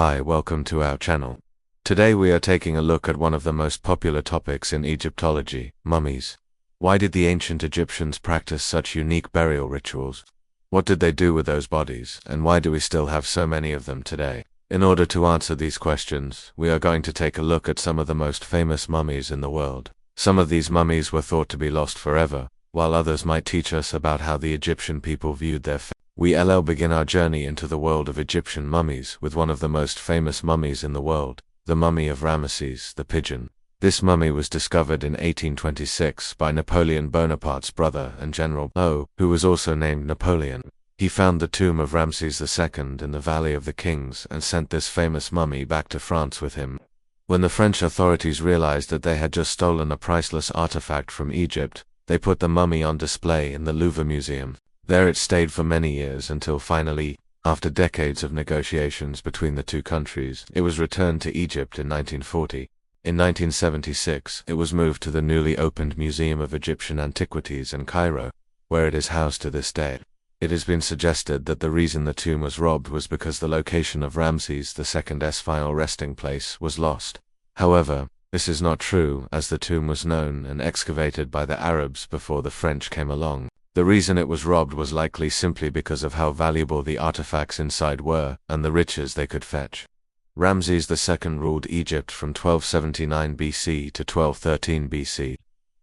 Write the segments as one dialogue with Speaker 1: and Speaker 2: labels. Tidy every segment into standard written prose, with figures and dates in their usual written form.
Speaker 1: Hi, welcome to our channel. Today we are taking a look at one of the most popular topics in Egyptology, mummies. Why did the ancient Egyptians practice such unique burial rituals? What did they do with those bodies, and why do we still have so many of them today? In order to answer these questions, we are going to take a look at some of the most famous mummies in the world. Some of these mummies were thought to be lost forever, while others might teach us about how the Egyptian people viewed their We'll begin our journey into the world of Egyptian mummies with one of the most famous mummies in the world, the mummy of Ramesses the Pigeon. This mummy was discovered in 1826 by Napoleon Bonaparte's brother and General O, who was also named Napoleon. He found the tomb of Ramses II in the Valley of the Kings and sent this famous mummy back to France with him. When the French authorities realized that they had just stolen a priceless artifact from Egypt, they put the mummy on display in the Louvre Museum. There it stayed for many years until finally, after decades of negotiations between the two countries, it was returned to Egypt in 1940. In 1976, it was moved to the newly opened Museum of Egyptian Antiquities in Cairo, where it is housed to this day. It has been suggested that the reason the tomb was robbed was because the location of Ramses II's final resting place was lost. However, this is not true, as the tomb was known and excavated by the Arabs before the French came along. The reason it was robbed was likely simply because of how valuable the artifacts inside were and the riches they could fetch. Ramses II ruled Egypt from 1279 BC to 1213 BC,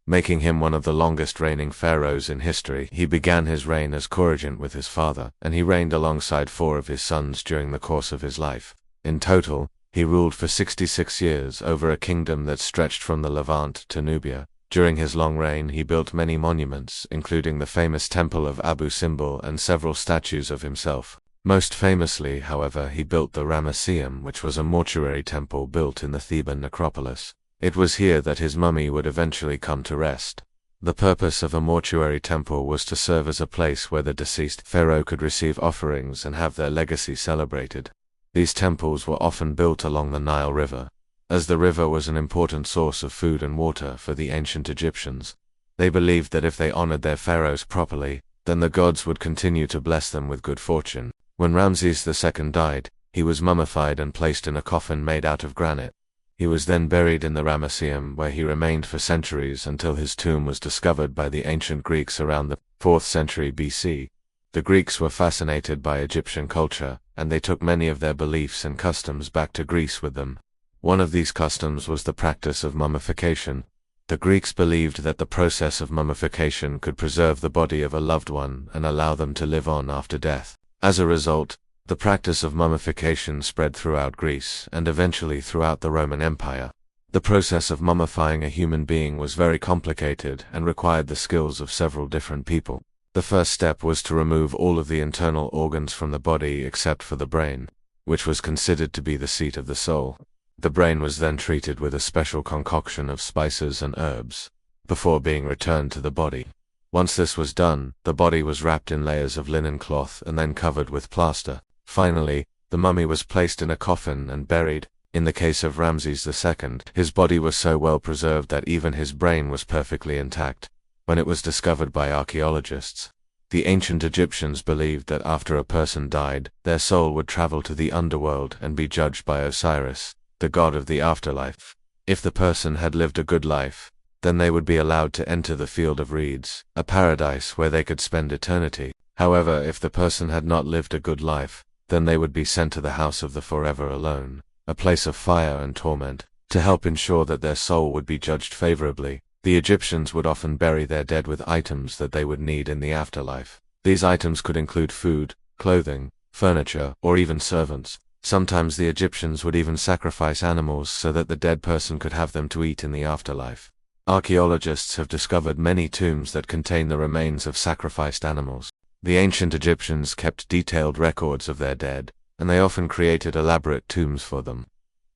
Speaker 1: making him one of the longest reigning pharaohs in history. He began his reign as co-regent with his father, and he reigned alongside 4 of his sons during the course of his life. In total, he ruled for 66 years over a kingdom that stretched from the Levant to Nubia. During his long reign, he built many monuments, including the famous Temple of Abu Simbel and several statues of himself. Most famously, however, he built the Ramesseum, which was a mortuary temple built in the Theban necropolis. It was here that his mummy would eventually come to rest. The purpose of a mortuary temple was to serve as a place where the deceased pharaoh could receive offerings and have their legacy celebrated. These temples were often built along the Nile River. As the river was an important source of food and water for the ancient Egyptians, they believed that if they honored their pharaohs properly, then the gods would continue to bless them with good fortune. When Ramses II died, he was mummified and placed in a coffin made out of granite. He was then buried in the Ramesseum, where he remained for centuries until his tomb was discovered by the ancient Greeks around the 4th century BC. The Greeks were fascinated by Egyptian culture, and they took many of their beliefs and customs back to Greece with them. One of these customs was the practice of mummification. The Greeks believed that the process of mummification could preserve the body of a loved one and allow them to live on after death. As a result, the practice of mummification spread throughout Greece and eventually throughout the Roman Empire. The process of mummifying a human being was very complicated and required the skills of several different people. The first step was to remove all of the internal organs from the body except for the brain, which was considered to be the seat of the soul. The brain was then treated with a special concoction of spices and herbs, before being returned to the body. Once this was done, the body was wrapped in layers of linen cloth and then covered with plaster. Finally, the mummy was placed in a coffin and buried. In the case of Ramses II, his body was so well preserved that even his brain was perfectly intact. When it was discovered by archaeologists, the ancient Egyptians believed that after a person died, their soul would travel to the underworld and be judged by Osiris, the god of the afterlife. If the person had lived a good life, then they would be allowed to enter the field of reeds, a paradise where they could spend eternity. However, if the person had not lived a good life, then they would be sent to the house of the forever alone, a place of fire and torment. To help ensure that their soul would be judged favorably, the Egyptians would often bury their dead with items that they would need in the afterlife. These items could include food, clothing, furniture, or even servants. Sometimes the Egyptians would even sacrifice animals so that the dead person could have them to eat in the afterlife. Archaeologists have discovered many tombs that contain the remains of sacrificed animals. The ancient Egyptians kept detailed records of their dead, and they often created elaborate tombs for them.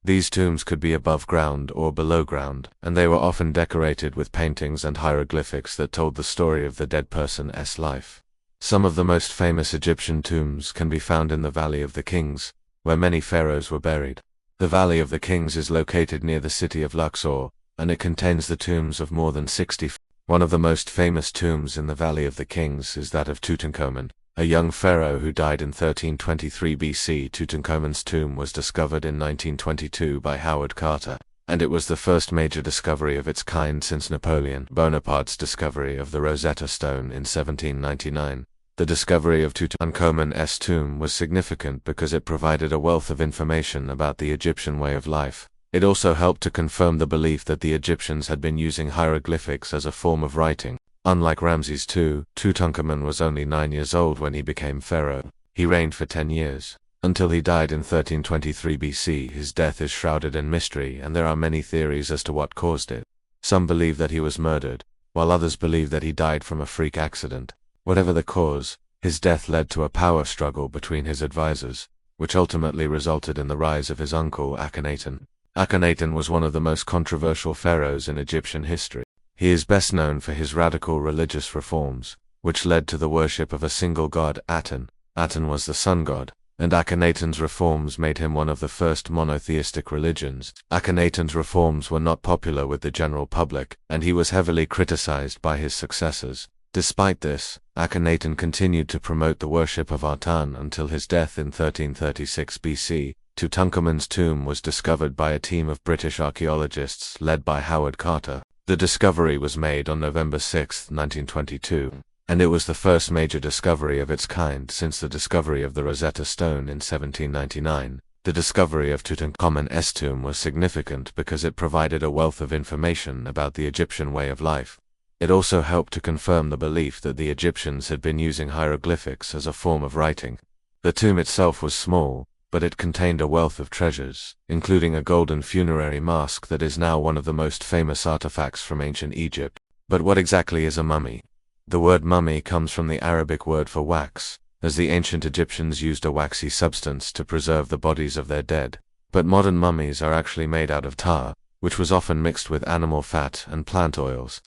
Speaker 1: These tombs could be above ground or below ground, and they were often decorated with paintings and hieroglyphics that told the story of the dead person's life. Some of the most famous Egyptian tombs can be found in the Valley of the Kings, where many pharaohs were buried. The Valley of the Kings is located near the city of Luxor, and it contains the tombs of more than 60. One of the most famous tombs in the Valley of the Kings is that of Tutankhamun. a young pharaoh who died in 1323 BC. Tutankhamun's tomb was discovered in 1922 by Howard Carter, and it was the first major discovery of its kind since Napoleon Bonaparte's discovery of the Rosetta Stone in 1799. The discovery of Tutankhamun's tomb was significant because it provided a wealth of information about the Egyptian way of life. It also helped to confirm the belief that the Egyptians had been using hieroglyphics as a form of writing. Unlike Ramses II, Tutankhamun was only 9 years old when he became pharaoh. He reigned for 10 years, until he died in 1323 BC. His death is shrouded in mystery, and there are many theories as to what caused it. Some believe that he was murdered, while others believe that he died from a freak accident. Whatever the cause, his death led to a power struggle between his advisors, which ultimately resulted in the rise of his uncle Akhenaten. Akhenaten was one of the most controversial pharaohs in Egyptian history. He is best known for his radical religious reforms, which led to the worship of a single god, Aten. Aten was the sun god, and Akhenaten's reforms made him one of the first monotheistic religions. Akhenaten's reforms were not popular with the general public, and he was heavily criticized by his successors. Despite this, Akhenaten continued to promote the worship of Aten until his death in 1336 BC. Tutankhamun's tomb was discovered by a team of British archaeologists led by Howard Carter. The discovery was made on November 6, 1922, and it was the first major discovery of its kind since the discovery of the Rosetta Stone in 1799. The discovery of Tutankhamun's tomb was significant because it provided a wealth of information about the Egyptian way of life. It also helped to confirm the belief that the Egyptians had been using hieroglyphics as a form of writing. The tomb itself was small, but it contained a wealth of treasures, including a golden funerary mask that is now one of the most famous artifacts from ancient Egypt. But what exactly is a mummy? The word mummy comes from the Arabic word for wax, as the ancient Egyptians used a waxy substance to preserve the bodies of their dead. But modern mummies are actually made out of tar, which was often mixed with animal fat and plant oils.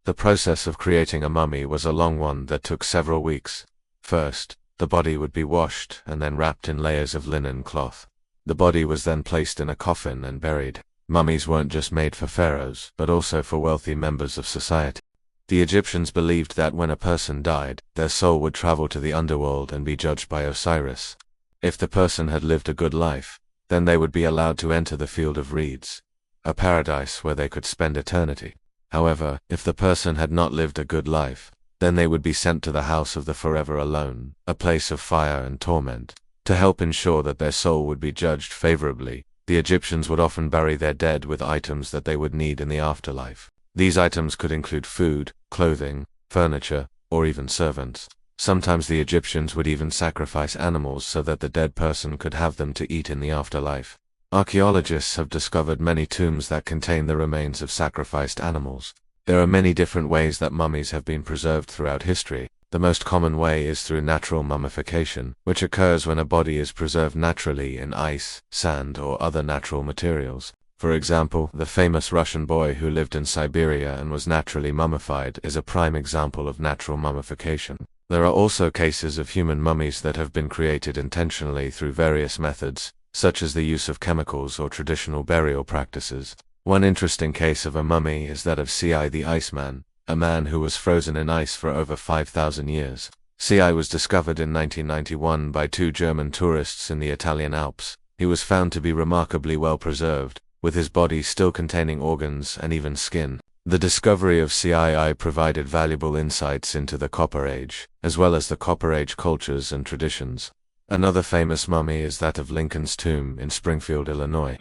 Speaker 1: The process of creating a mummy was a long one that took several weeks. First, the body would be washed and then wrapped in layers of linen cloth. The body was then placed in a coffin and buried. Mummies weren't just made for pharaohs, but also for wealthy members of society. The Egyptians believed that when a person died, their soul would travel to the underworld and be judged by Osiris. If the person had lived a good life, then they would be allowed to enter the field of reeds, a paradise where they could spend eternity. However, if the person had not lived a good life, then they would be sent to the house of the forever alone, a place of fire and torment. To help ensure that their soul would be judged favorably, the Egyptians would often bury their dead with items that they would need in the afterlife. These items could include food, clothing, furniture, or even servants. Sometimes the Egyptians would even sacrifice animals so that the dead person could have them to eat in the afterlife. Archaeologists have discovered many tombs that contain the remains of sacrificed animals. There are many different ways that mummies have been preserved throughout history. The most common way is through natural mummification, which occurs when a body is preserved naturally in ice, sand, or other natural materials. For example, the famous Russian boy who lived in Siberia and was naturally mummified is a prime example of natural mummification. There are also cases of human mummies that have been created intentionally through various methods, such as the use of chemicals or traditional burial practices. One interesting case of a mummy is that of C.I. the Iceman, a man who was frozen in ice for over 5,000 years. C.I. was discovered in 1991 by 2 German tourists in the Italian Alps. He was found to be remarkably well preserved, with his body still containing organs and even skin. The discovery of C.I. provided valuable insights into the Copper Age, as well as the Copper Age cultures and traditions. Another famous mummy is that of Lincoln's tomb in Springfield, Illinois.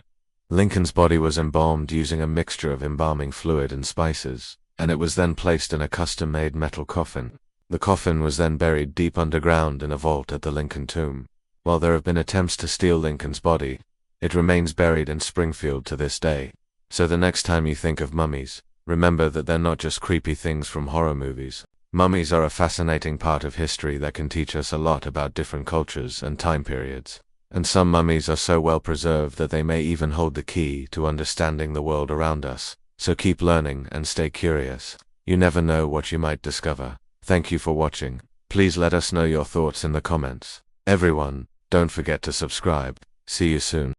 Speaker 1: Lincoln's body was embalmed using a mixture of embalming fluid and spices, and it was then placed in a custom-made metal coffin. The coffin was then buried deep underground in a vault at the Lincoln tomb. While there have been attempts to steal Lincoln's body, it remains buried in Springfield to this day. So the next time you think of mummies, remember that they're not just creepy things from horror movies. Mummies are a fascinating part of history that can teach us a lot about different cultures and time periods. And some mummies are so well preserved that they may even hold the key to understanding the world around us. So keep learning and stay curious. You never know what you might discover. Thank you for watching. Please let us know your thoughts in the comments. Everyone, don't forget to subscribe. See you soon.